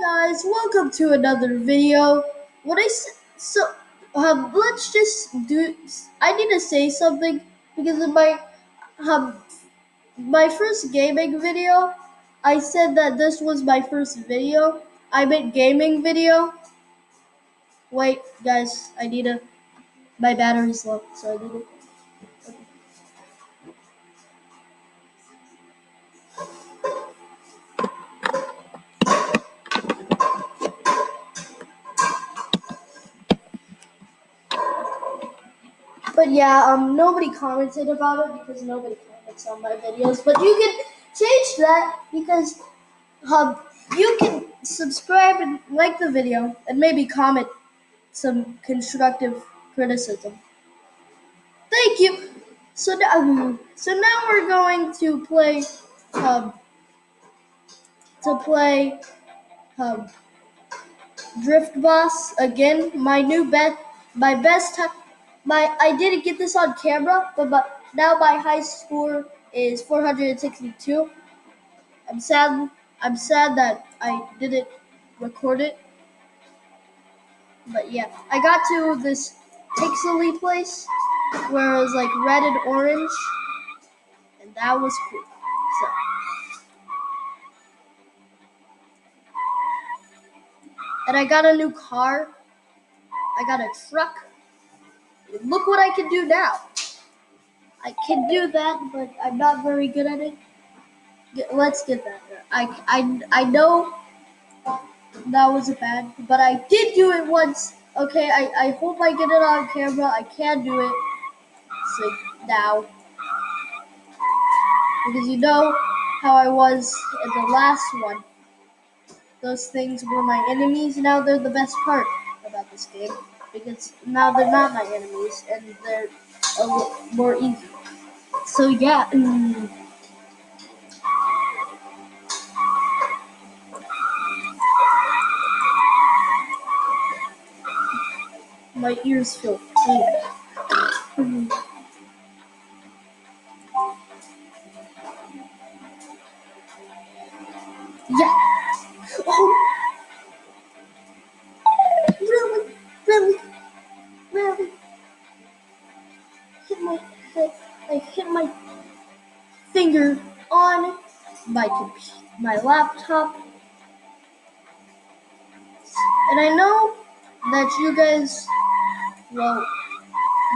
guys, welcome to another video. What I s- so let's just do. I need to say something because in um my first gaming video, I said that this was my first video. I meant gaming video. Wait, guys, I need to. My battery's low, so I need to. But yeah, nobody commented about it because nobody comments on my videos. But you can change that because Um, you can subscribe and like the video and maybe comment some constructive criticism. Thank you. So now we're going um, to play um, Drift Boss again. My best time. I didn't get this on camera, but now my high score is 462. I'm sad. I'm sad that I didn't record it. But yeah, I got to this pixely place where it was like red and orange, and that was cool. So, and I got a new car. I got a truck. Look what I can do now. I can do that, but I'm not very good at it. Let's get that. I know that was a bad, but I did do it once. Okay, I hope I get it on camera. I can do it. So now, because you know how I was in the last one. Those things were my enemies. Now they're the best part about this game because now they're not my enemies and they're a little more easy. So yeah, my ears feel pain. Yeah. Oh, really, really, really. Hit my head. I hit my finger on my laptop, and I know that you guys, well,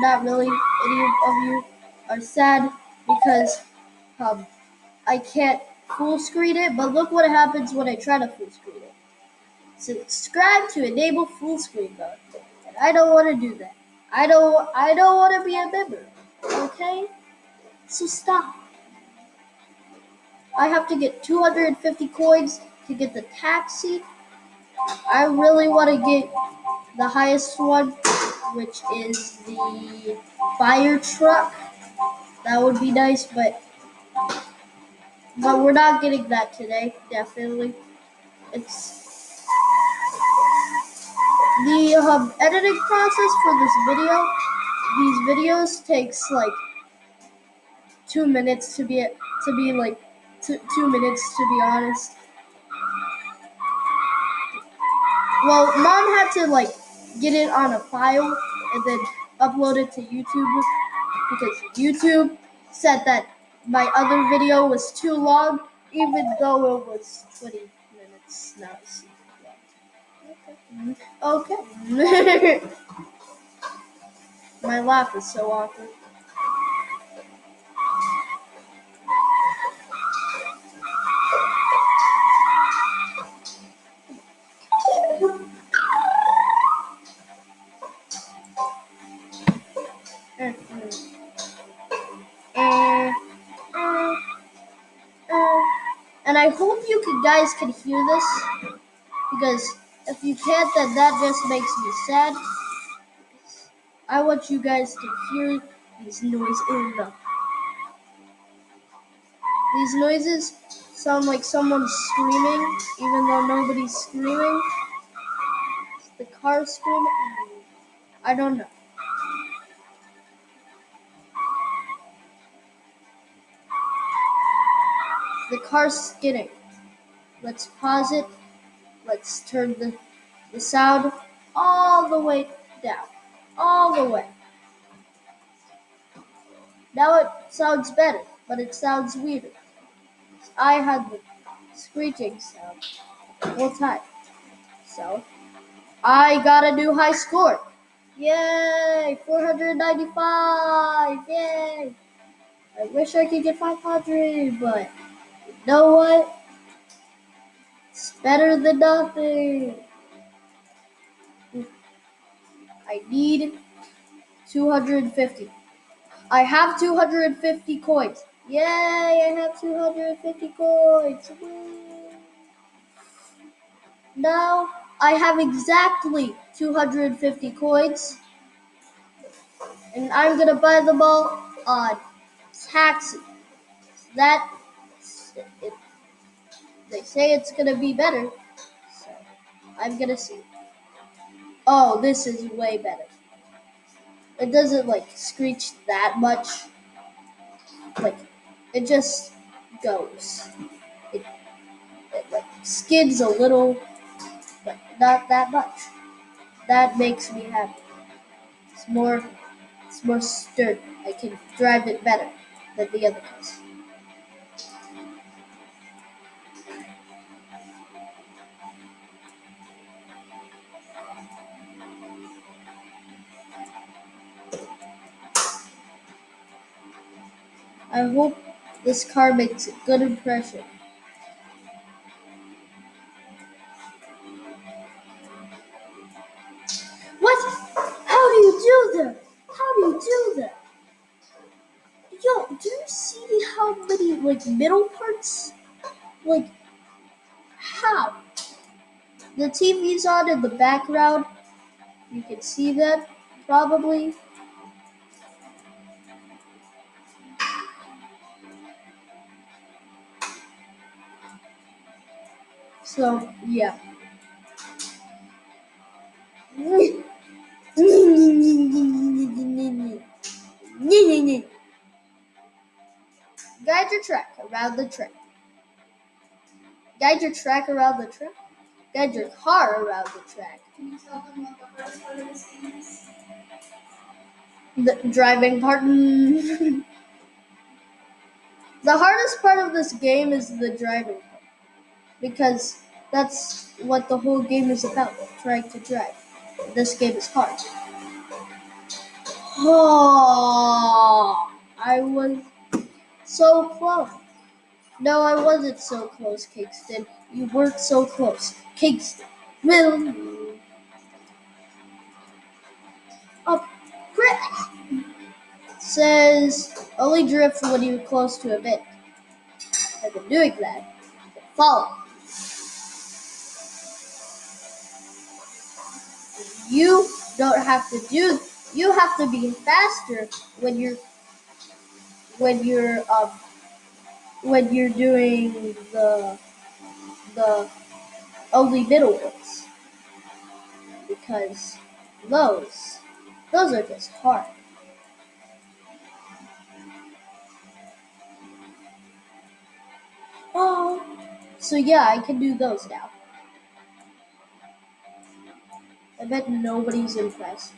not really, any of you are sad because um, I can't full screen it, but look what happens when I try to full screen it. Subscribe to enable full screen mode. And I don't want to do that. I don't want to be a member. Okay? So stop. I have to get 250 coins to get the taxi. I really want to get the highest one, which is the fire truck. That would be nice, but we're not getting that today, definitely. It's the editing process for this video. These videos takes like 2 minutes to be like 2 minutes to be honest. Well, mom had to like get it on a file and then upload it to YouTube because YouTube said that my other video was too long, even though it was 20 minutes. Now see. Okay. My laugh is so awkward. Uh, uh, uh, uh. And I hope guys can hear this because if you can't, then that just makes me sad. I want you guys to hear these noises. These noises sound like someone screaming, even though nobody's screaming. Is the car screaming? I don't know. The car's skidding. Let's pause it. Let's turn the sound all the way down. All the way. Now it sounds better, but it sounds weirder. I had the screeching sound the whole time. So I got a new high score. Yay! 495! Yay! I wish I could get 500, but you know what? It's better than nothing. I need 250. I have 250 coins. Yay! I have 250 coins. Woo. Now I have exactly 250 coins, and I'm gonna buy them all on taxi. That it, they say it's gonna be better, so I'm gonna see. Oh, this is way better. It doesn't like screech that much. Like it just goes. It, it like skids a little, but not that much. That makes me happy. It's more It's more sturdy. I can drive it better than the other cars. I hope this car makes a good impression. What? How do you do that? How do you do that? Yo, do you see how many like middle parts? Like how? The TV's on in the background. You can see that probably. So yeah. Guide your track around the track. Guide your track around the track. Guide your car around the track. Can you tell them what the first part of this game is? The driving part. The hardest part of this game is the driving part. Because that's what the whole game is about. Trying to drive. This game is hard. Oh, I was so close. No, I wasn't so close, Kingston. You weren't so close. Kingston. Will. Up. Says only drift when you're close to a bit. I've been doing that. Follow. You don't have to do. You have to be faster when when you're um when you're doing the only middle ones because those are just hard. Oh, so yeah, I can do those now. I bet nobody's impressed.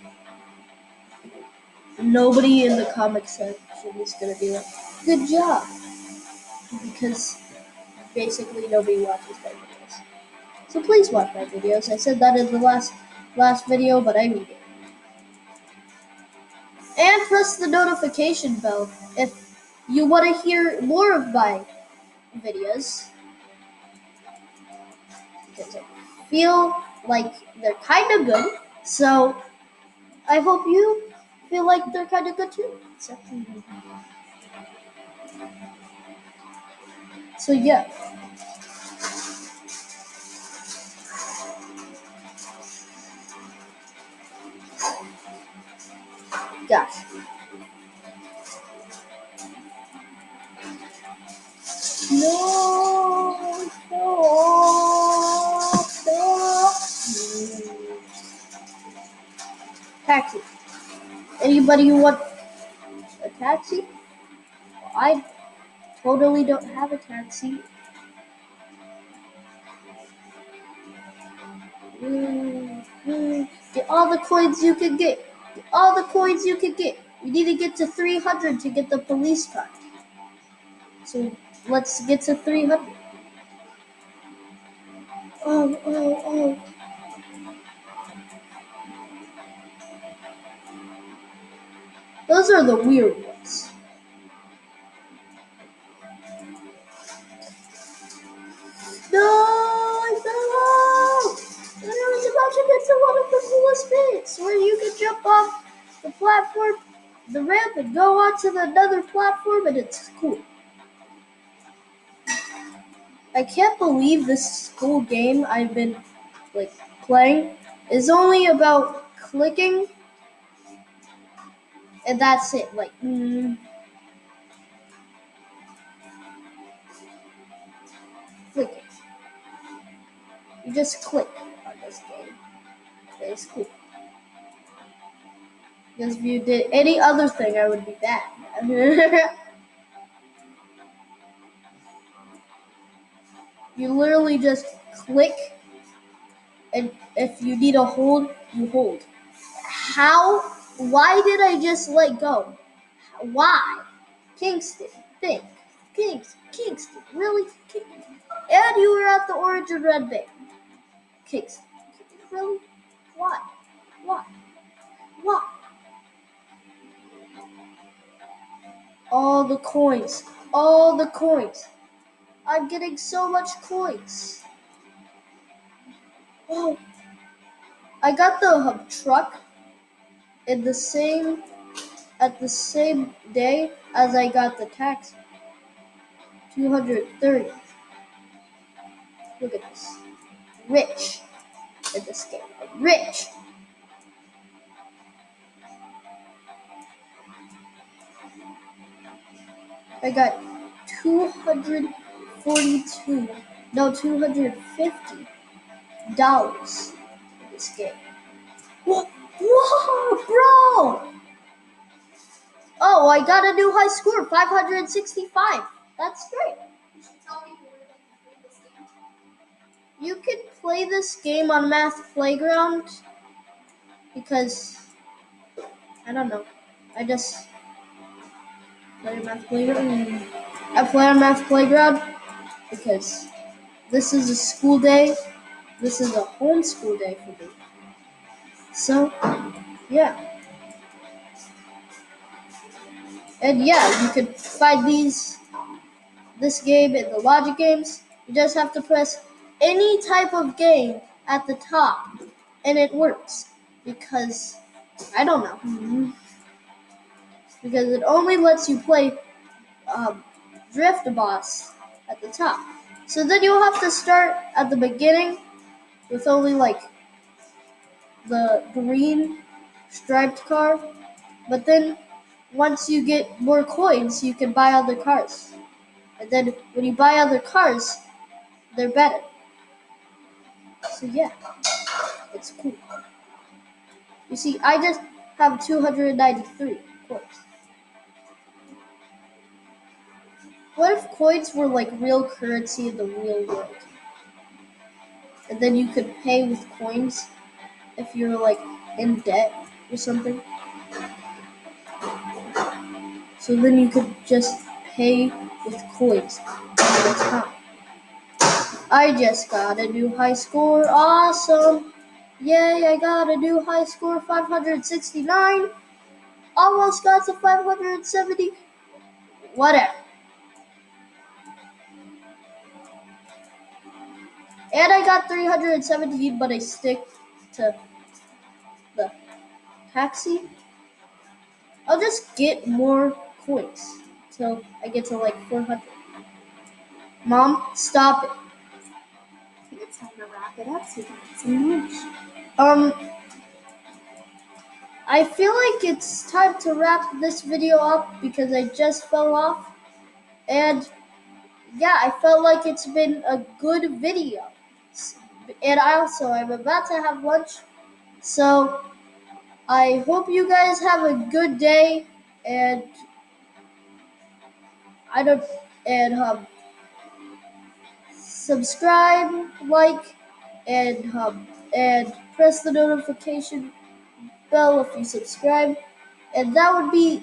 Nobody in the comic section is gonna be like, "Good job," because basically nobody watches my videos. So please watch my videos. I said that in the last video, but I mean it. And press the notification bell if you want to hear more of my videos, because I feel like they're kind of good. So I hope you feel like they're kind of good too. So yeah. Gosh. No, no, no. Taxi. Anybody who want a taxi? I totally don't have a taxi. all the coins you can get. All the coins you can get. We need to get to 300 to get the police car. So let's get to 300. Oh. Those are the weird ones. No, I fell off! And I was about to get to one of the coolest bits where you can jump off the platform, the ramp, and go onto another platform, and it's cool. I can't believe this school game I've been playing is only about clicking, and that's it. Clicking. You just click on this game. It's cool. Because if you did any other thing, I would be bad. You literally just click, and if you need a hold, you hold. How? Why did I just let go? Why? Kingston, think. Kingston, really? And you were at the orange and red bit. Kingston, really? Why? Why? Why? All the coins. All the coins. I'm getting so much coins. Oh, I got the truck in at the same day as I got the taxi. 230. Look at this. Rich in this game. Rich. I got 242. No, $250 in this game. Whoa, bro! Oh, I got a new high score, 565. That's great. You should tell people where they can play this game. You can play this game on Math Playground because, I don't know, I just play on Math Playground. I play on Math Playground because this is a school day. This is a homeschool day for me. So, yeah. And yeah, you can find this game in the logic games. You just have to press any type of game at the top, and it works. Because, I don't know. Because it only lets you play Drift Boss at the top. So then you'll have to start at the beginning with only the green striped car. But then once you get more coins, you can buy other cars. And then when you buy other cars, they're better. So yeah, it's cool. You see, I just have 293 coins. What if coins were like real currency in the real world? And then you could pay with coins if you're in debt or something. So then you could just pay with coins all the time. I just got a new high score. Awesome. Yay, I got a new high score, 569. Almost got to 570. Whatever. And I got 317, but I stick to the taxi. I'll just get more coins till I get to 400. Mom, stop it. I think it's time to wrap it up so you can get some lunch. I feel like it's time to wrap this video up because I just fell off. And yeah, I felt like it's been a good video. And I'm about to have lunch. So I hope you guys have a good day, and I don't subscribe, like, and press the notification bell if you subscribe, and that would be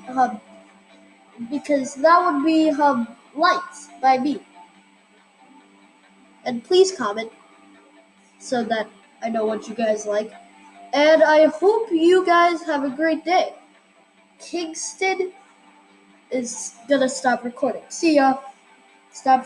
because that would be liked by me. And please comment so that I know what you guys like. And I hope you guys have a great day. Kingston is gonna stop recording. See ya. Stop